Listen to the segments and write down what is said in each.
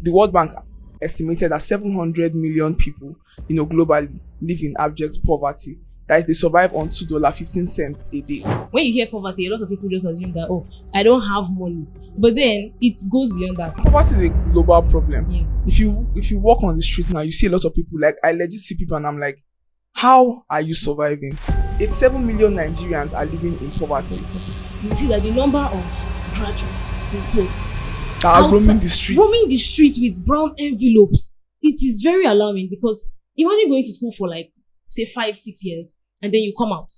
The World Bank estimated that 700 million people, globally live in abject poverty. That is, they survive on $2.15 a day. When you hear poverty, a lot of people just assume that, oh, I don't have money. But then it goes beyond that. Poverty is a global problem. Yes. If you walk on the streets now, you see a lot of people. Like, I legit see people and I'm like, how are you surviving? 7 million Nigerians are living in poverty. You see that the number of graduates in quotes that are roaming the streets with brown envelopes. It is very alarming, because imagine going to school for like, say, 5-6 years, and then you come out,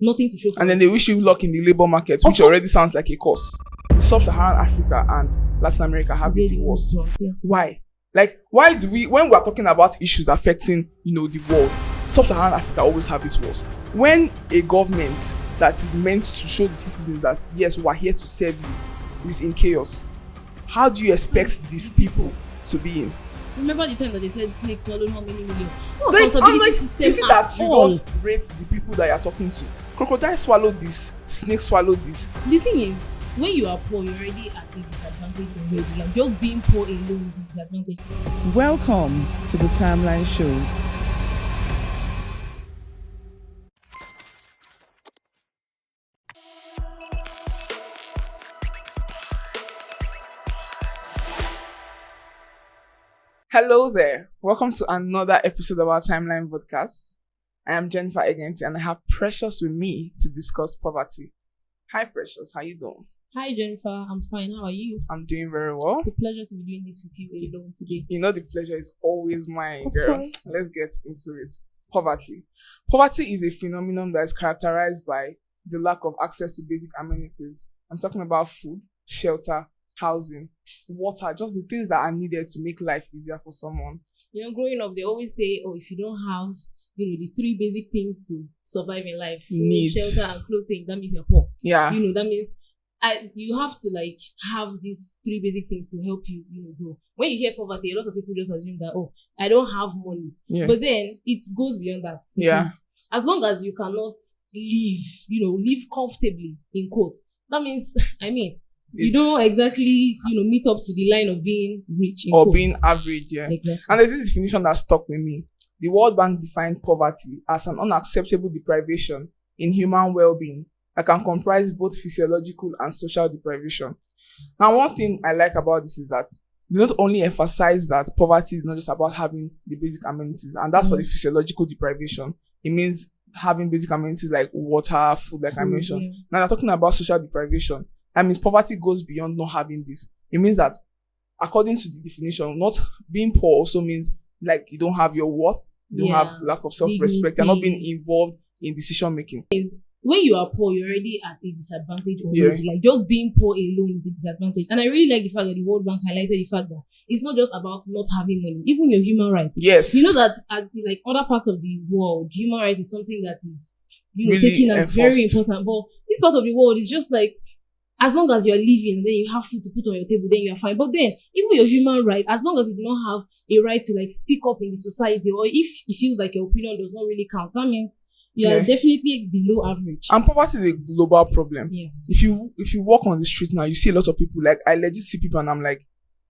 nothing to show for it. And then they wish you luck in the labor market, which already sounds like a curse. Sub-Saharan Africa and Latin America have it worse. Yeah. Why? Like, why do we, when we are talking about issues affecting, the world, Sub-Saharan Africa always have it worse? When a government that is meant to show the citizens that, yes, we are here to serve you, is in chaos, how do you expect these people to be in? Remember the time that they said snakes swallowed how many million? No like, accountability system is it that you all. don't rate the people that you're talking to? Crocodile swallowed this, snake swallowed this. The thing is, when you are poor, you're already at a disadvantage already. Like, just being poor alone is a disadvantage. Welcome to the Timeline Show. Hello there. Welcome to another episode of our Timeline podcast. I am Jennifer Egenti and I have Precious with me to discuss poverty. Hi Precious, how you doing? Hi Jennifer, I'm fine. How are you? I'm doing very well. It's a pleasure to be doing this with you alone today. You know the pleasure is always mine, of girl. Course. Let's get into it. Poverty. Poverty is a phenomenon that is characterized by the lack of access to basic amenities. I'm talking about food, shelter, housing, water, just the things that are needed to make life easier for someone. Growing up, they always say, oh, if you don't have, the 3 basic things to survive in life, food, Needs. shelter, and clothing, that means you're poor. Yeah. That means you have to have these 3 basic things to help you, grow. When you hear poverty, a lot of people just assume that, oh, I don't have money. Yeah. But then it goes beyond that. As long as you cannot live comfortably, in quote, that means, you don't exactly, meet up to the line of being rich. Or being average, yeah. Exactly. And there's this definition that stuck with me. The World Bank defined poverty as an unacceptable deprivation in human well-being that can comprise both physiological and social deprivation. Now, one thing I like about this is that they not only emphasize that poverty is not just about having the basic amenities, and that's for the physiological deprivation. It means having basic amenities like water, food, like I mentioned. Yeah. Now, they're talking about social deprivation. That means poverty goes beyond not having this. It means that, according to the definition, not being poor also means like you don't have your worth, you don't have lack of self-respect, you're not being involved in decision making. When you are poor, you're already at a disadvantage already. Yeah. Like, just being poor alone is a disadvantage. And I really like the fact that the World Bank highlighted the fact that it's not just about not having money, even your human rights. Yes. You know that at other parts of the world, human rights is something that is really taken as enforced. very important. But this part of the world is just like, as long as you're living and then you have food to put on your table, then you're fine. But then, even your human right, as long as you do not have a right to speak up in the society, or if it feels like your opinion does not really count, that means you are definitely below average. And poverty is a global problem. Yes. If you walk on the streets now, you see a lot of people. Like, I legit see people and I'm like,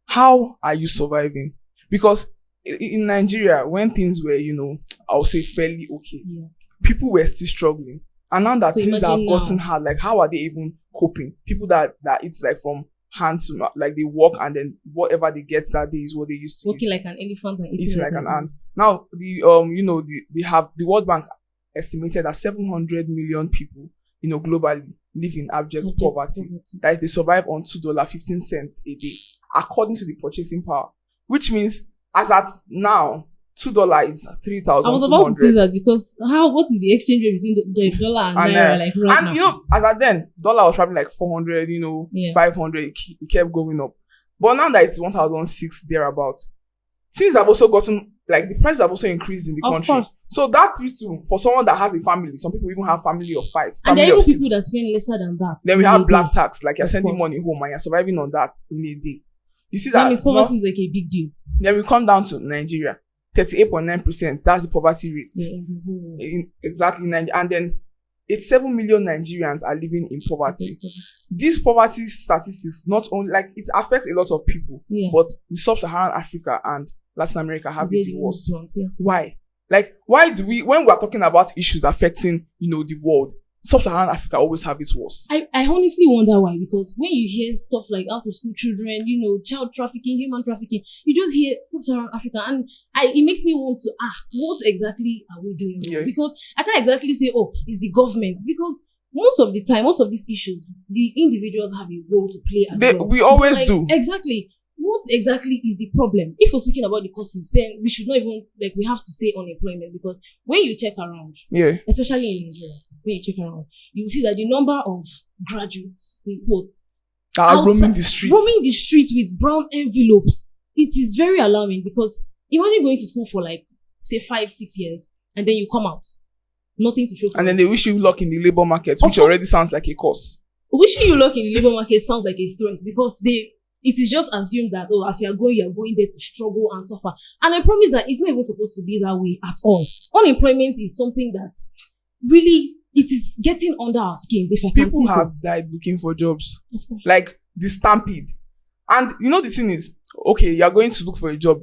how are you surviving? Because in Nigeria, when things were, I would say fairly okay, people were still struggling. And now that things have gotten hard, like, how are they even coping? People that it's like from hand to mouth, like they walk and then whatever they get that day is what they used to Walking eat. like an elephant and eating like an ant. Now, the World Bank estimated that 700 million people, globally live in abject poverty. That is, they survive on $2.15 a day, according to the purchasing power, which means as at now, $2 is 3,200. I was about to say that, because what is the exchange rate between the dollar and naira right now? And as at then, dollar was probably like 400, 500, it kept going up. But now that it's 1,006 thereabout, things have also gotten, the prices have also increased in the country. Of course. So that too, for someone that has a family, some people even have family of 5, and there are even of 6. people that spend lesser than that. Then we have black tax, like you're sending money home and you're surviving on that in a day. You see that? Means poverty is like a big deal. Then we come down to Nigeria. 38.9%, that's the poverty rate. Yeah, in the whole world. Exactly. And then 87 million Nigerians are living in poverty. These poverty statistics not only, like, it affects a lot of people, but the sub-Saharan Africa and Latin America have it the worst. Why? Like, why do we, when we are talking about issues affecting, the world, Sub-Saharan Africa always have it worse? I honestly wonder why, because when you hear stuff like out of school children, child trafficking, human trafficking, you just hear Sub-Saharan Africa, and it makes me want to ask, what exactly are we doing? Because I can't exactly say, it's the government, because most of the time, most of these issues, the individuals have a role to play as well. We always do. Exactly. What exactly is the problem? If we're speaking about the causes, then we should not even, we have to say unemployment, because when you check around, especially in Nigeria, when you check around, you see that the number of graduates, in quotes, are roaming the streets with brown envelopes. It is very alarming, because imagine going to school for say 5-6 years, and then you come out, nothing to show for it. And then they wish you luck in the labor market, which already sounds like a curse. Wishing you luck in the labor market sounds like a threat, because it is just assumed that, as you are going there to struggle and suffer. And I promise that it's not even supposed to be that way at all. Unemployment is something that really, it is getting under our skins, if I can say so. People have died looking for jobs. Of course. Like the stampede. And the thing is, okay, you're going to look for a job.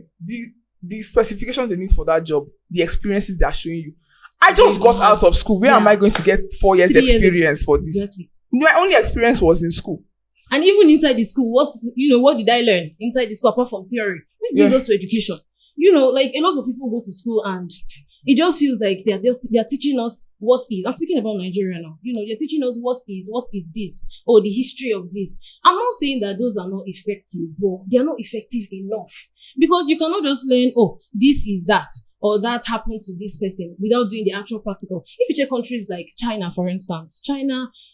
The specifications they need for that job, the experiences they are showing you. I just got out of school. Where am I going to get 4 years experience for this? Exactly. My only experience was in school. And even inside the school, what did I learn inside the school apart from theory? Which brings us to education. A lot of people go to school and it just feels like they're teaching us what is. I'm speaking about Nigeria now. They're teaching us what is this, or the history of this. I'm not saying that those are not effective, but they're not effective enough, because you cannot just learn, this is that, or that happened to this person, without doing the actual practical. If you check countries like China, for instance,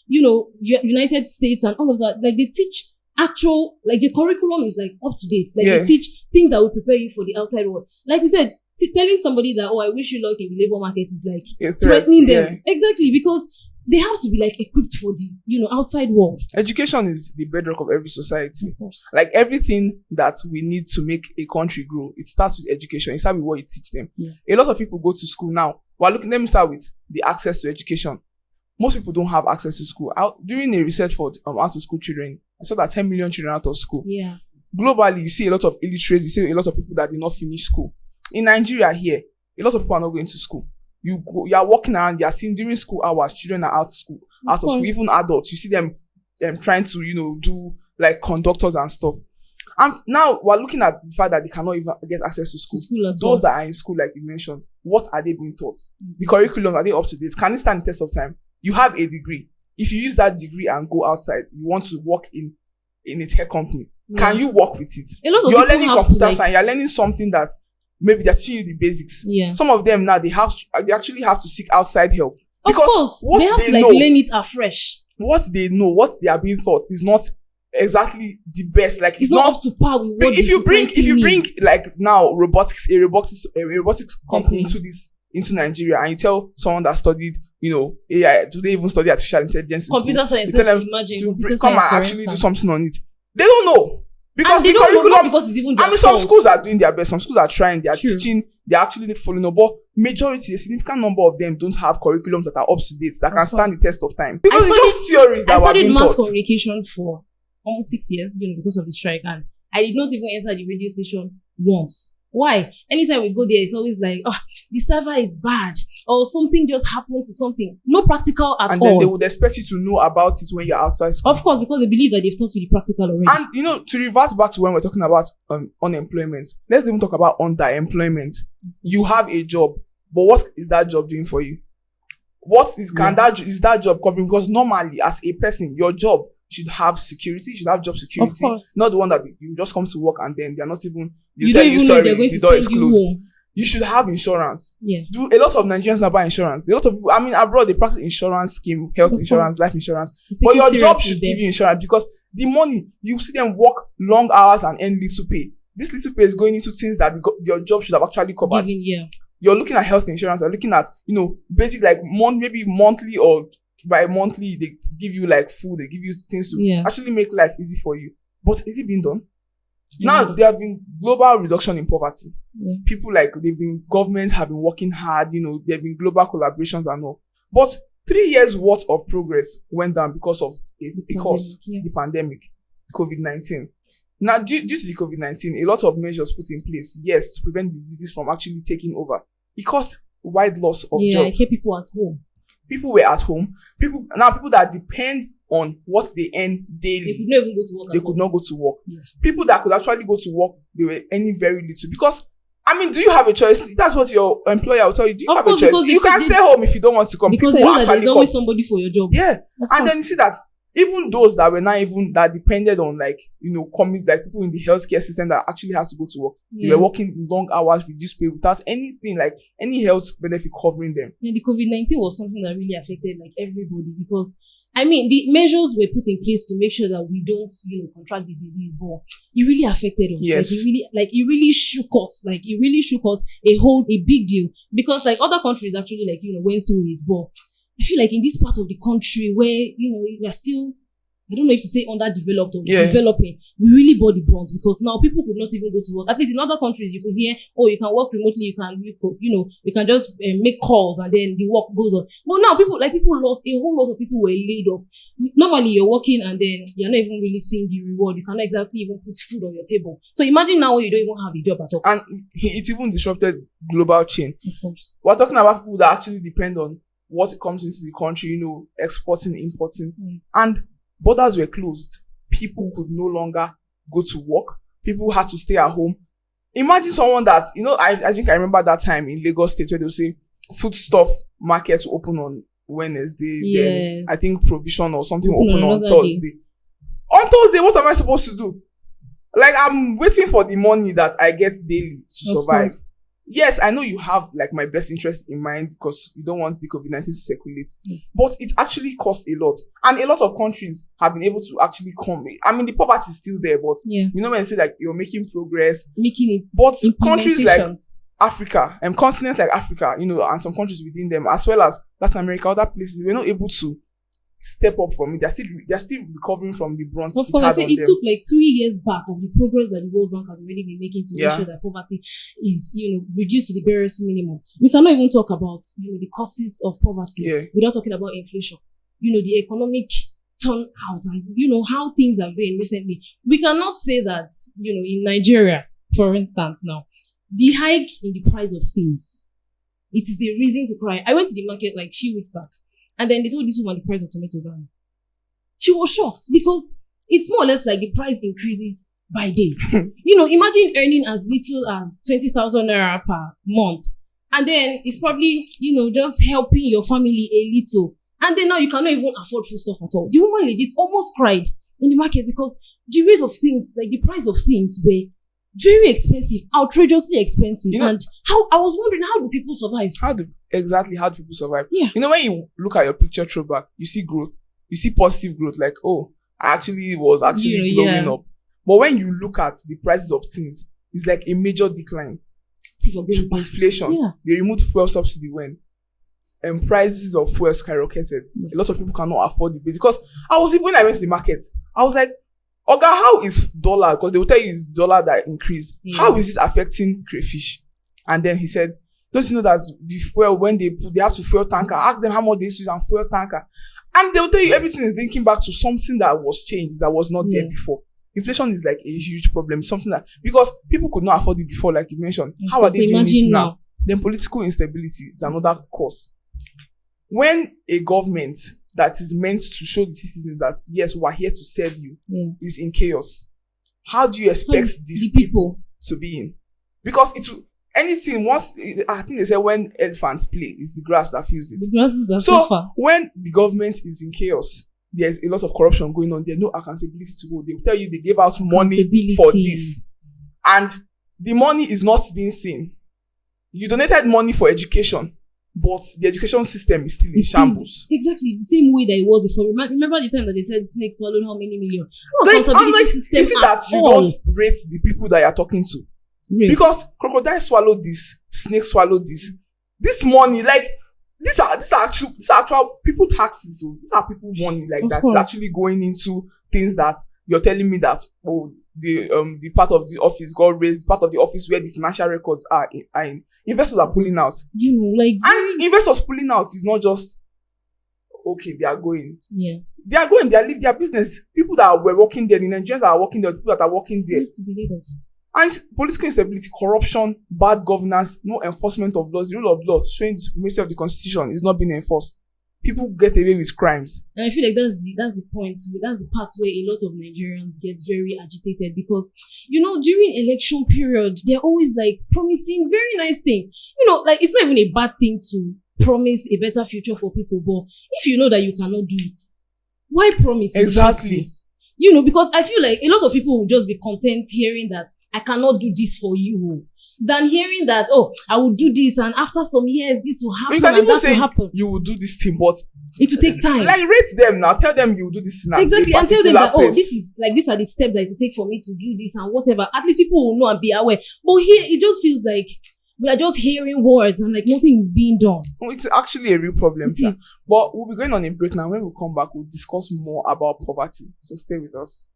United States and all of that, they teach actual, the curriculum is up to date. They teach things that will prepare you for the outside world. Like we said, telling somebody that, I wish you luck in the labor market is threatening them. Exactly, because they have to be equipped for the, outside world. Education is the bedrock of every society. Of course. Everything that we need to make a country grow, it starts with education. It starts with what you teach them. Yeah. A lot of people go to school now. Let me start with the access to education. Most people don't have access to school. During a research for out of school children, I saw that 10 million children out of school. Yes. Globally, you see a lot of illiterates. You see a lot of people that did not finish school. In Nigeria here, a lot of people are not going to school. You are walking around, you are seeing during school hours, children are out of school, even adults. You see them trying to do conductors and stuff. And now we're looking at the fact that they cannot even get access to school. Those that are in school, like you mentioned, what are they being taught? The curriculum, are they up to date? Can it stand the test of time? You have a degree. If you use that degree and go outside, you want to work in a tech company. Yeah. Can you work with it? You're learning computer science. You're learning something that maybe they're teaching you the basics. Yeah. Some of them now, they actually have to seek outside help. Of course. They have to learn it afresh. What they know, what they are being taught is not exactly the best. It's not up to par with what if you bring now robotics company into Nigeria, and you tell someone that studied AI, do they even study artificial intelligence? Computer science, you tell them to come and actually do something on it. They don't know. Because the curriculum, because it's even some schools are doing their best, some schools are trying, they are teaching, they're actually following up, but majority, a significant number of them don't have curriculums that are up to date, that can stand the test of time. Because it's just theories that were being taught. I studied mass communication for almost 6 years, because of the strike, and I did not even enter the radio station once. Why? Anytime we go there, it's always the server is bad, or something just happened to something. No practical at all. And then they would expect you to know about it when you're outside school. Of course, because they believe that they've taught you the practical already. And, to revert back to when we're talking about unemployment, let's even talk about underemployment. You have a job, but what is that job doing for you? Is that job covering? Because normally, as a person, your job should have security, should have job security. Of course. Not the one that you just come to work and then they're not even, you tell you sorry, the door is closed. You should have insurance. Yeah. A lot of Nigerians now buy insurance. A lot of people, abroad, they practice insurance scheme, health insurance, life insurance. But your job should give you insurance, because the money, you see them work long hours and earn little pay. This little pay is going into things that your job should have actually covered. You're looking at health insurance, you're looking at, basic maybe monthly or bi-monthly, they give you food, they give you things to actually make life easy for you. But is it being done? Now, there have been global reduction in poverty. Yeah. People governments have been working hard, there have been global collaborations and all. But 3 years worth of progress went down because of a cause, yeah. the pandemic, COVID-19. Now, due to the COVID-19, a lot of measures put in place, yes, to prevent the disease from actually taking over. It caused wide loss of Yeah, jobs. kept people at home. People were at home. People that depend on what they earn They daily, could not even go to work. they at could all. not go to work. Yeah. People that could actually go to work, they were earning very little. Because, I mean, do you have a choice? That's what your employer will tell you. Do you Of have course, a choice? because You can stay home if you don't want to come. Because People they know will that actually there's always come. somebody for your job. Yeah. Of And then course. you see that even those that were not even, that depended on, like, coming, like people in the healthcare system that actually has to go to work. They Yeah. were working long hours, reduced pay, without anything, like any health benefit covering them. Yeah, the COVID-19 was something that really affected like everybody, because I mean the measures were put in place to make sure that we don't, contract the disease, but it really affected us. Yes. It really shook us. Like it really shook us a big deal, because like other countries actually went through it, but I feel like in this part of the country where we are still, I don't know if to say underdeveloped or developing, we really bore the brunt, because now people could not even go to work. At least in other countries, you could hear, you can work remotely, you can just make calls and then the work goes on. But now people lost, a whole lot of people were laid off. Normally you're working and then you're not even really seeing the reward. You cannot exactly even put food on your table. So imagine now when you don't even have a job at all. And it even disrupted global chain. Of course. We're talking about people that actually depend on what comes into the country, exporting, importing. And borders were closed. People could no longer go to work. People had to stay at home. Imagine someone that, I think I remember that time in Lagos State where they would say foodstuff markets will open on Wednesday. Yes. Then I think provision or something will open on another Thursday. On Thursday, what am I supposed to do? Like, I'm waiting for the money that I get daily to Of survive. course. Yes, I know you have like my best interest in mind because you don't want the COVID-19 to circulate, but it actually costs a lot. And a lot of countries have been able to actually come. I mean, the poverty is still there, but when you say like you're making progress, but countries like Africa and continents like Africa, and some countries within them, as well as Latin America, other places, we're not able to step up from it. They're still recovering from the brunt. Of course, I say it took like 3 years back of the progress that the World Bank has already been making to make sure that poverty is, reduced to the barest minimum. We cannot even talk about, the causes of poverty without talking about inflation. The economic turnout and, how things have been recently. We cannot say that, in Nigeria, for instance now, the hike in the price of things, it is a reason to cry. I went to the market like a few weeks back, and then they told this woman the price of tomatoes, and she was shocked because it's more or less like the price increases by day. Imagine earning as little as 20,000 naira per month, and then it's probably, just helping your family a little. And then now you cannot even afford food stuff at all. The woman legit almost cried in the market because the rate of things, like the price of things were very expensive, outrageously expensive. And I was wondering, how do people survive? How do people survive? Yeah. When you look at your picture throwback, you see growth. You see positive growth, like, I was blowing up. But when you look at the prices of things, it's like a major decline. Inflation. Yeah. They removed fuel subsidy when prices of fuel skyrocketed. A lot of people cannot afford the base. Because when I went to the market, I was like, Oga, how is dollar? Because they will tell you it's dollar that increased. Yeah. How is this affecting crayfish? And then he said, don't you know that the fuel, when they have to fuel tanker, ask them how much they use on fuel tanker. And they will tell you everything is linking back to something that was changed, that was not there before. Inflation is like a huge problem, something that, because people could not afford it before, like you mentioned. How are they doing it now? Then political instability is another cause. When a government that is meant to show the citizens that, yes, we're here to serve you, is in chaos, how do you expect these people to be in? Because I think they say when elephants play, it's the grass that feels it. The grass is the so sofa. When the government is in chaos, there's a lot of corruption going on. There's no accountability to go. They will tell you they gave out money for this, and the money is not being seen. You donated money for education, but the education system is still in shambles. Exactly, it's the same way that it was before. Remember the time that they said snakes swallowed how many million? System. Is it that you don't rate the people that you're talking to? Really? Because crocodile swallowed this, snake swallowed this. This money, like, these are actual people taxes. So these are people money that's actually going into things that you're telling me that the part of the office got raised, part of the office where the financial records are in. Investors are pulling out. And investors pulling out is not just okay, they are going. Yeah. They are going, they are leaving their business. People that were working there, the Nigerians that are working there, people that are working there. Needs to be laid off. And political instability, corruption, bad governance, no enforcement of laws, the rule of law, showing the supremacy of the constitution is not being enforced. People get away with crimes. And I feel like that's the point. That's the part where a lot of Nigerians get very agitated because, during election period, they're always like promising very nice things. Like it's not even a bad thing to promise a better future for people, but if you know that you cannot do it, why promise? Exactly. Because I feel like a lot of people will just be content hearing that I cannot do this for you, than hearing that, I will do this and after some years this will happen and that will happen. You will do this thing, but it will take time. Like rate them now, tell them you will do this thing. Exactly, and tell them that these are the steps that it will take for me to do this and whatever. At least people will know and be aware. But here it just feels like we are just hearing words and like nothing is being done. It's actually a real problem. It is. But we'll be going on a break now. When we come back, we'll discuss more about poverty. So stay with us.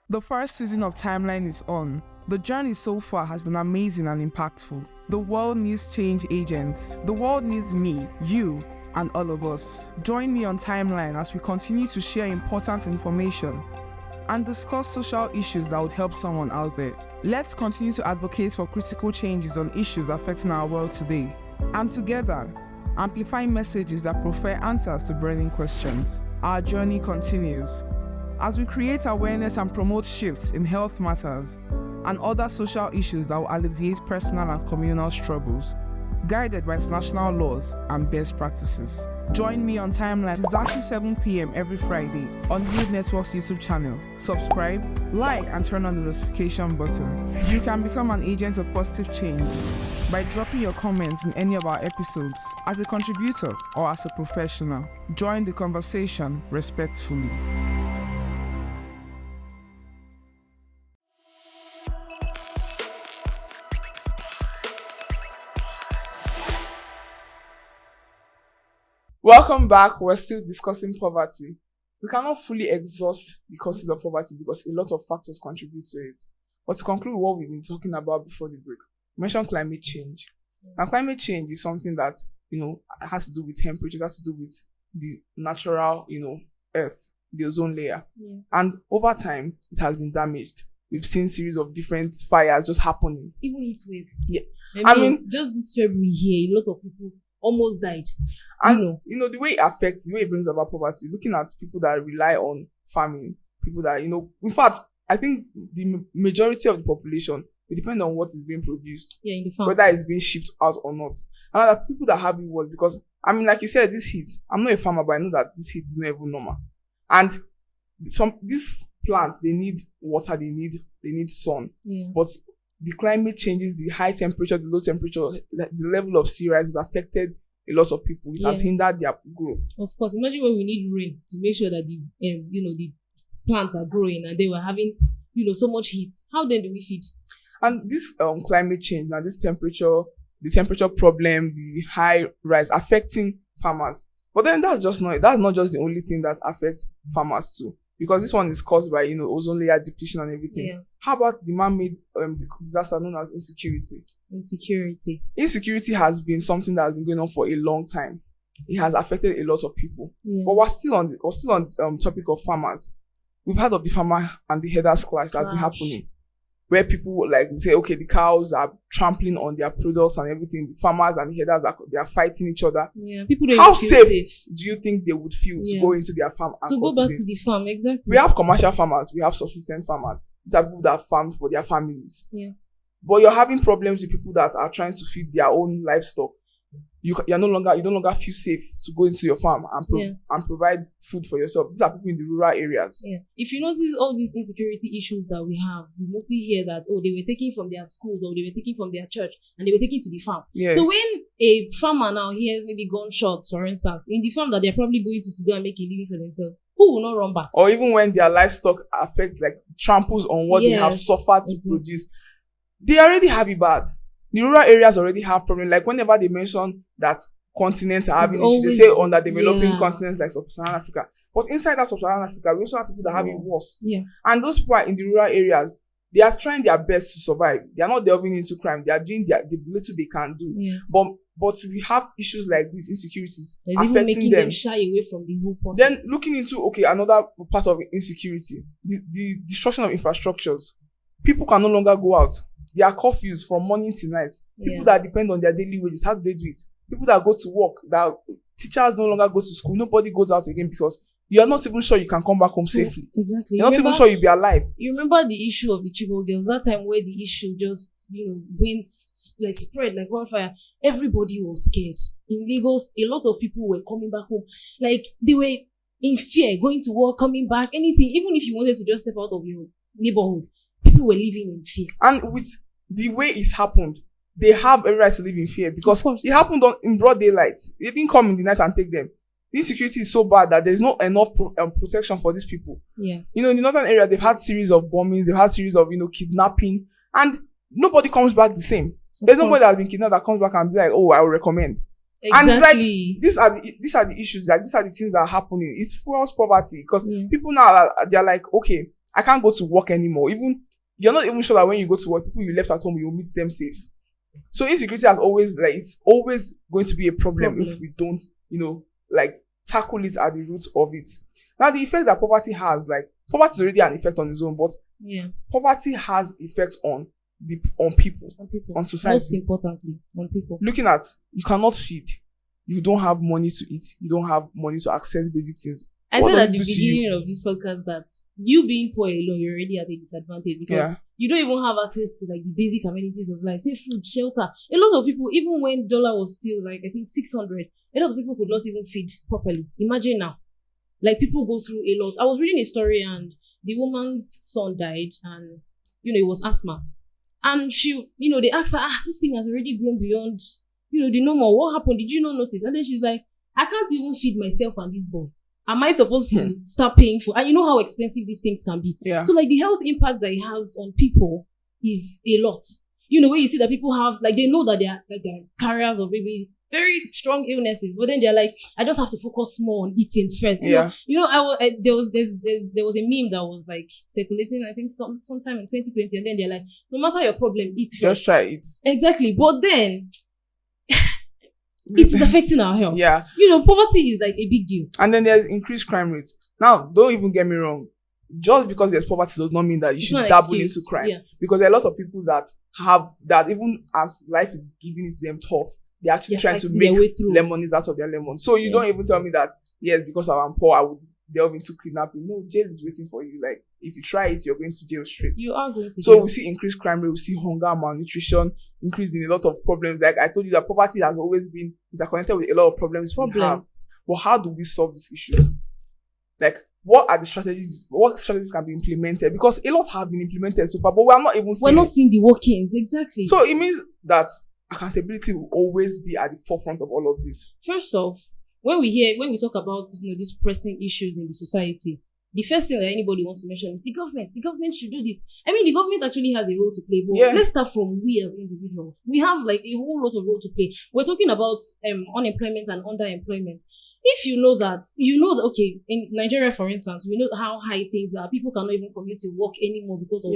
The first season of Timeline is on. The journey so far has been amazing and impactful. The world needs change agents. The world needs me, you, and all of us. Join me on Timeline as we continue to share important information and discuss social issues that would help someone out there. Let's continue to advocate for critical changes on issues affecting our world today. And together, amplify messages that provide answers to burning questions. Our journey continues as we create awareness and promote shifts in health matters and other social issues that will alleviate personal and communal struggles, guided by international laws and best practices. Join me on Timeline exactly 7 p.m. every Friday on Youth Network's YouTube channel. Subscribe, like, and turn on the notification button. You can become an agent of positive change by dropping your comments in any of our episodes as a contributor or as a professional. Join the conversation respectfully. Welcome back. We're still discussing poverty. We cannot fully exhaust the causes of poverty because a lot of factors contribute to it. But to conclude what we've been talking about before the break, we mentioned climate change. And climate change is something that, has to do with temperatures, has to do with the natural, earth, the ozone layer. Yeah. And over time, it has been damaged. We've seen series of different fires just happening. Even heat wave. Yeah. I mean, just this February here, a lot of people almost died. And the way it brings about poverty, looking at people that rely on farming, people that, in fact, I think the majority of the population, it depends on what is being produced. Yeah, in the farm. Whether it's being shipped out or not. And other people that have it was because, like you said, this heat, I'm not a farmer, but I know that this heat is not even normal. And these plants, they need water, they need sun. Yeah. But the climate changes, the high temperature, the low temperature, the level of sea rise has affected a lot of people. It has hindered their growth. Of course, imagine when we need rain to make sure that the plants are growing and they were having, so much heat. How then do we feed? And this climate change, now this temperature, the temperature problem, the high rise affecting farmers. But then that's not just the only thing that affects farmers too. Because this one is caused by, ozone layer depletion and everything. Yeah. How about the man-made disaster known as insecurity? Insecurity has been something that has been going on for a long time. It has affected a lot of people. Yeah. But we're still on topic of farmers. We've heard of the farmer and the herders clash that's been happening. Where people say, okay, the cows are trampling on their products and everything. The farmers and the herders they are fighting each other. Yeah, people don't How safe do you think they would feel to go into their farm and go back to the farm? Exactly. We have commercial farmers, we have subsistence farmers. These are people that farm for their families. Yeah. But you're having problems with people that are trying to feed their own livestock. You no longer feel safe to go into your farm and provide food for yourself. These are people in the rural areas. Yeah. If you notice all these insecurity issues that we have, we mostly hear that, they were taken from their schools or they were taken from their church and they were taken to the farm. Yeah. So when a farmer now hears maybe gunshots, for instance, in the farm that they're probably going to go and make a living for themselves, who will not run back? Or even when their livestock affects, tramples on what they have suffered to produce, they already have it bad. The rural areas already have problems. Like whenever they mention that continents are having issues, they say underdeveloping continents like Sub-Saharan Africa. But inside that Sub-Saharan Africa, we also have people that have it worse. Yeah. And those people are in the rural areas. they are trying their best to survive. They are not delving into crime. They are doing the little they can do. Yeah. But we have issues like these insecurities There's even affecting making them. them shy away from the whole process. Then looking into another part of insecurity, the destruction of infrastructures. People can no longer go out. There are curfews from morning to night. People that depend on their daily wages, how do they do it? People that go to work, that teachers no longer go to school. Nobody goes out again because you are not even sure you can come back home safely. Exactly. You're not even sure you'll be alive. You remember the issue of the Chibok girls, that time where the issue just, went, like, spread like wildfire. Everybody was scared. In Lagos, a lot of people were coming back home. Like, they were in fear, going to work, coming back, anything. Even if you wanted to just step out of your neighborhood, people were living in fear. And with the way it's happened, they have every right to live in fear because it happened in broad daylight. It didn't come in the night and take them. The insecurity is so bad that there's not enough protection for these people. Yeah. In the northern area, they've had series of bombings, they've had series of, kidnapping, and nobody comes back the same. There's nobody that has been kidnapped that comes back and be like, oh, I will recommend. Exactly. And it's like, these are the issues, like, these are the things that are happening. It's fuels poverty because people now, they're like, okay, I can't go to work anymore. Even, you're not even sure that when you go to work, people you left at home, you'll meet them safe. So insecurity has always, like, it's always going to be a problem if we don't, tackle it at the root of it. Now, the effect that poverty has, like, poverty is already an effect on its own, but poverty has effects on people, on society. Most importantly, on people. Looking at, you cannot feed. You don't have money to eat. You don't have money to access basic things. I said at the beginning of this podcast that you being poor alone, you're already at a disadvantage because you don't even have access to, like, the basic amenities of life. Say food, shelter. A lot of people, even when dollar was still, like, I think 600, a lot of people could not even feed properly. Imagine now. Like, people go through a lot. I was reading a story and the woman's son died and, it was asthma. And she, they asked her, this thing has already grown beyond, the normal. What happened? Did you not notice? And then she's like, I can't even feed myself and this boy. Am I supposed to start paying for? And you know how expensive these things can be. Yeah. So, like, the health impact that it has on people is a lot. Where you see that people have, like, they know that they're carriers of maybe very strong illnesses, but then they're like, I just have to focus more on eating first. There was a meme that was, like, circulating, I think sometime in 2020, and then they're like, no matter your problem, eat first. Just try it. Exactly. But then it is affecting our health. Yeah. Poverty is, like, a big deal. And then there's increased crime rates. Now, don't even get me wrong. Just because there's poverty does not mean that you should dabble into crime. Yeah. Because there are lots of people that even as life is giving it to them tough, they're actually trying to make lemonades out of their lemons. So you don't even tell me that, yes, because I'm poor, I would delve into kidnapping. No, jail is waiting for you. Like, if you try it, you're going to jail straight. You are going to jail. So we see increased crime rate, we see hunger, malnutrition, increase in a lot of problems. Like I told you, that poverty has always been connected with a lot of problems we have. But how do we solve these issues? Like, what are the strategies? What strategies can be implemented? Because a lot have been implemented so far, but we're not seeing the workings. Exactly. So it means that accountability will always be at the forefront of all of this. First off, when we talk about these pressing issues in the society, the first thing that anybody wants to mention is the government. The government should do this. I mean, the government actually has a role to play, but let's start from we as individuals. We have, like, a whole lot of role to play. We're talking about unemployment and underemployment. If you know that, okay, in Nigeria, for instance, we know how high things are. People cannot even commute to work anymore because of,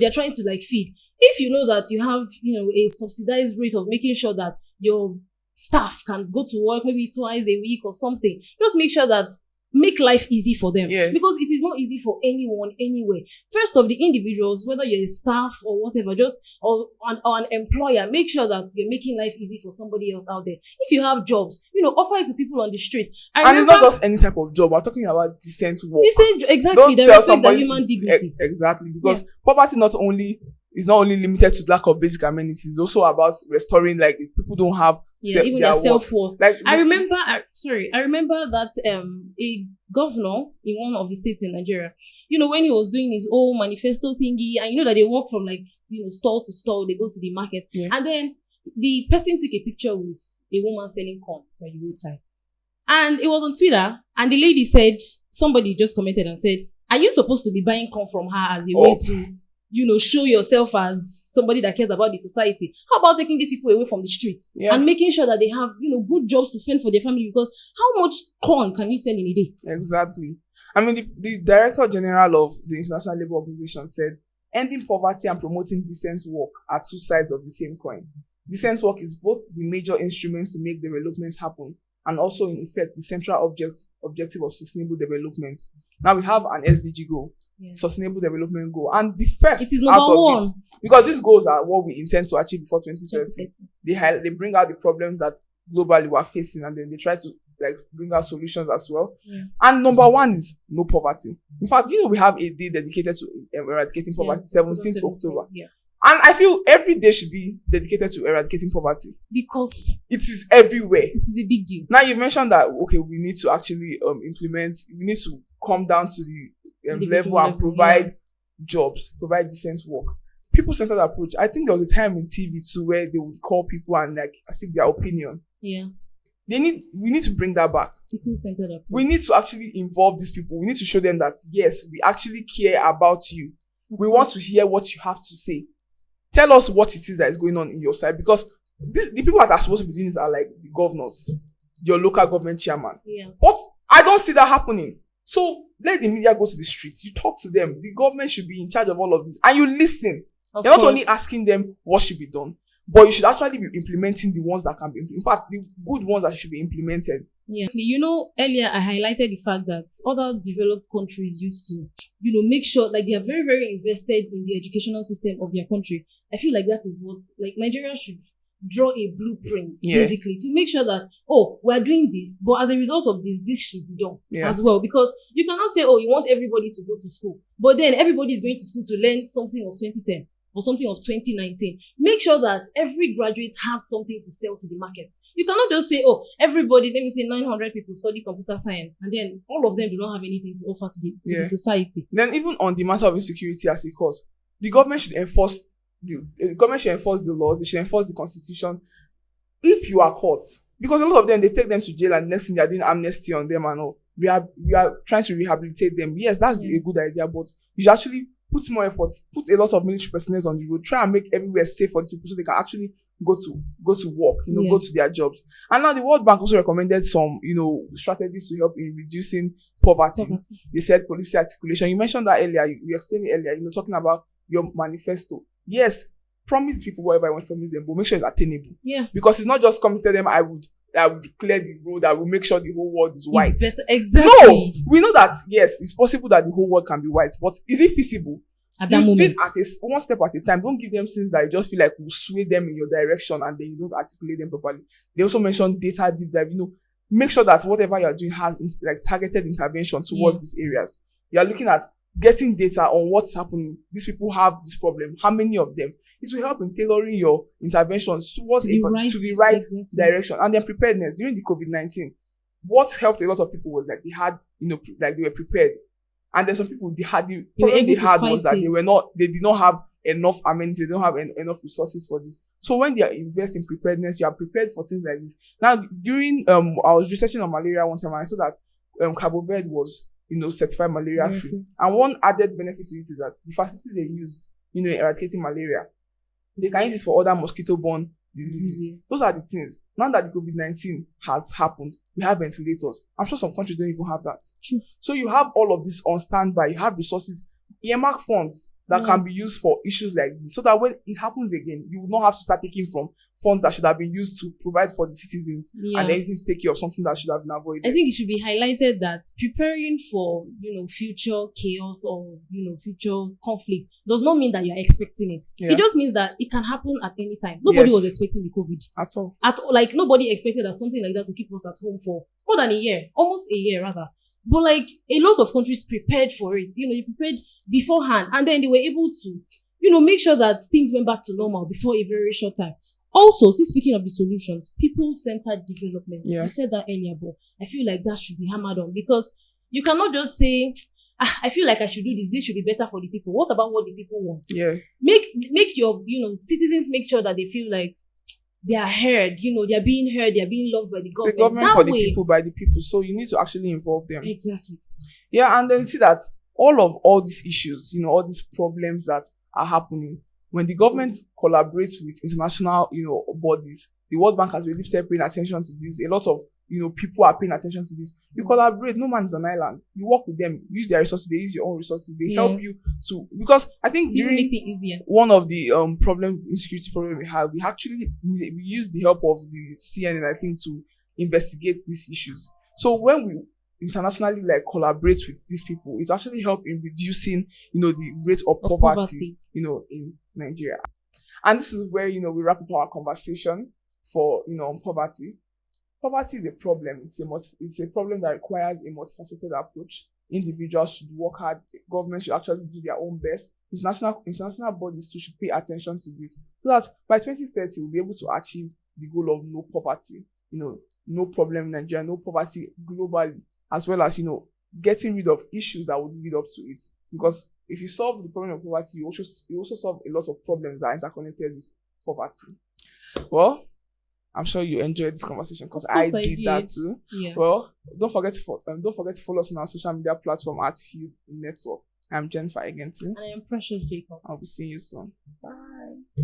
they're trying to, like, feed. If you know that you have, a subsidized rate of making sure that your staff can go to work maybe twice a week or something, just make sure that make life easy for them. Because it is not easy for anyone anywhere. First of the individuals, whether you're a staff or whatever, or an employer, make sure that you're making life easy for somebody else out there. If you have jobs, offer it to people on the streets. And it's not just any type of job. We're talking about decent work. Exactly. They respect their human dignity. Exactly. Because poverty is not only limited to lack of basic amenities. It's also about restoring, like, people don't have even their self-worth. Like, I remember that a governor in one of the states in Nigeria, when he was doing his own manifesto thingy, and that they walk from, like, stall to stall, they go to the market, and then the person took a picture with a woman selling corn by the roadside, and it was on Twitter, and the lady said, somebody just commented and said, are you supposed to be buying corn from her as a way to show yourself as somebody that cares about the society? How about taking these people away from the streets and making sure that they have, good jobs to fend for their family? Because how much corn can you sell in a day? Exactly. I mean, the Director General of the International Labour Organization said Ending poverty and promoting decent work are two sides of the same coin. Decent work is both the major instrument to make development happen and also, in effect, the central objective of sustainable development. Now we have an SDG goal, Sustainable Development Goal, and the first It is out number of one. it, because these goals are what we intend to achieve before 2030. They bring out the problems that globally we're facing, and then they try to bring out solutions as well. And number one is no poverty. In fact, we have a day dedicated to eradicating poverty, 17th October. And I feel every day should be dedicated to eradicating poverty. Because it is everywhere. It is a big deal. Now, you mentioned that, okay, we need to actually we need to come down to the level and provide jobs, provide decent work. People-centered approach. I think there was a time in TV too where they would call people and seek their opinion. Yeah. We need to bring that back. People-centered approach. We need to actually involve these people. We need to show them that, yes, we actually care about you. We want to hear what you have to say. Tell us what it is that is going on in your side, because the people that are supposed to be doing this are the governors, your local government chairman. Yeah. But I don't see that happening. So let the media go to the streets. You talk to them. The government should be in charge of all of this, and you listen. You're not only asking them what should be done, but you should actually be implementing the ones that can be, in fact, the good ones that should be implemented. Yeah. Earlier I highlighted the fact that other developed countries used to make sure they are very, very invested in the educational system of their country. I feel like that is what Nigeria should draw a blueprint basically to make sure that, we're doing this, but as a result of this should be done as well. Because you cannot say, you want everybody to go to school, but then everybody is going to school to learn something of 2010 or something of 2019. Make sure that every graduate has something to sell to the market. You cannot just say, everybody, let me say 900 people study computer science, and then all of them do not have anything to offer to the society. Then even on the matter of insecurity as a cause, the government should enforce the laws. They should enforce the constitution. If you are caught, because a lot of them, they take them to jail, and next thing they are doing amnesty on them and all. We are trying to rehabilitate them. Yes, that's a good idea, but you should actually put more effort, put a lot of military personnel on the road, try and make everywhere safe for these people so they can actually go to work, go to their jobs. And now the World Bank also recommended some, strategies to help in reducing poverty. They said policy articulation. You mentioned that earlier, you explained it earlier, talking about your manifesto. Yes, promise people whatever I want to promise them, but make sure it's attainable. Yeah. Because it's not just come to tell them I would clear the road, I will make sure the whole world is white. Exactly. No, we know that, yes, it's possible that the whole world can be white, but is it feasible? At that moment. Do it one step at a time. Don't give them things that you just feel like will sway them in your direction and then you don't articulate them properly. They also mentioned data deep dive. Make sure that whatever you're doing has targeted intervention towards these areas. You're looking at getting data on what's happening. These people have this problem. How many of them? It will help in tailoring your interventions towards to the right direction. And then preparedness. During the COVID-19, what helped a lot of people was they had, they were prepared. And then some people, the problem they had was that they did not have enough amenities, they don't have enough resources for this. So when they are investing in preparedness, you are prepared for things like this. Now, during, I was researching on malaria one time, and I saw that Cabo Verde was, certified malaria free. And one added benefit to this is that the facilities they used, in eradicating malaria, they can use this for other mosquito-borne diseases. Those are the things. Now that the COVID-19 has happened, we have ventilators. I'm sure some countries don't even have that. True. So you have all of this on standby. You have resources, earmark funds that can be used for issues like this, so that when it happens again, you will not have to start taking from funds that should have been used to provide for the citizens and then you need to take care of something that should have been avoided. I think it should be highlighted that preparing for, future chaos or, future conflicts does not mean that you are expecting it. Yeah. It just means that it can happen at any time. Nobody was expecting the COVID. At all. Nobody expected that something like that would keep us at home for more than a year, almost a year rather. But a lot of countries prepared for it. You prepared beforehand, and then they were able to, make sure that things went back to normal before a very short time. Also, speaking of the solutions, people-centered development. Yeah. You said that earlier, but I feel like that should be hammered on, because you cannot just say, I feel like I should do this. This should be better for the people. What about what the people want? Yeah. Make your, citizens make sure that they feel like they are heard, they are being heard, they are being loved by the government. The government for the people, by the people. So you need to actually involve them. Exactly. Yeah, and then see that all these issues, all these problems that are happening, when the government collaborates with international, bodies, the World Bank has really started paying attention to this. A lot of people are paying attention to this. You collaborate. No man is an island. You work with them. Use their resources. They use your own resources. They help you to, because I think To even during make it easier. one of the problems, the insecurity problem we had, we actually we used the help of the CNN, I think, to investigate these issues. So when we internationally like collaborate with these people, it actually help in reducing, the rate of poverty, in Nigeria. And this is where, we wrap up our conversation for, on poverty. Poverty is a problem. It's a problem that requires a multifaceted approach. Individuals should work hard. Government should actually do their own best. International bodies too should pay attention to this, so that by 2030 we'll be able to achieve the goal of no poverty. No problem in Nigeria, no poverty globally, as well as getting rid of issues that would lead up to it. Because if you solve the problem of poverty, you also solve a lot of problems that are interconnected with poverty. Well, I'm sure you enjoyed this conversation because I did that too. Yeah. Well, don't forget to follow us on our social media platform at Healed Network. I'm Jennifer again too. And I am Precious Jacob. I'll be seeing you soon. Bye.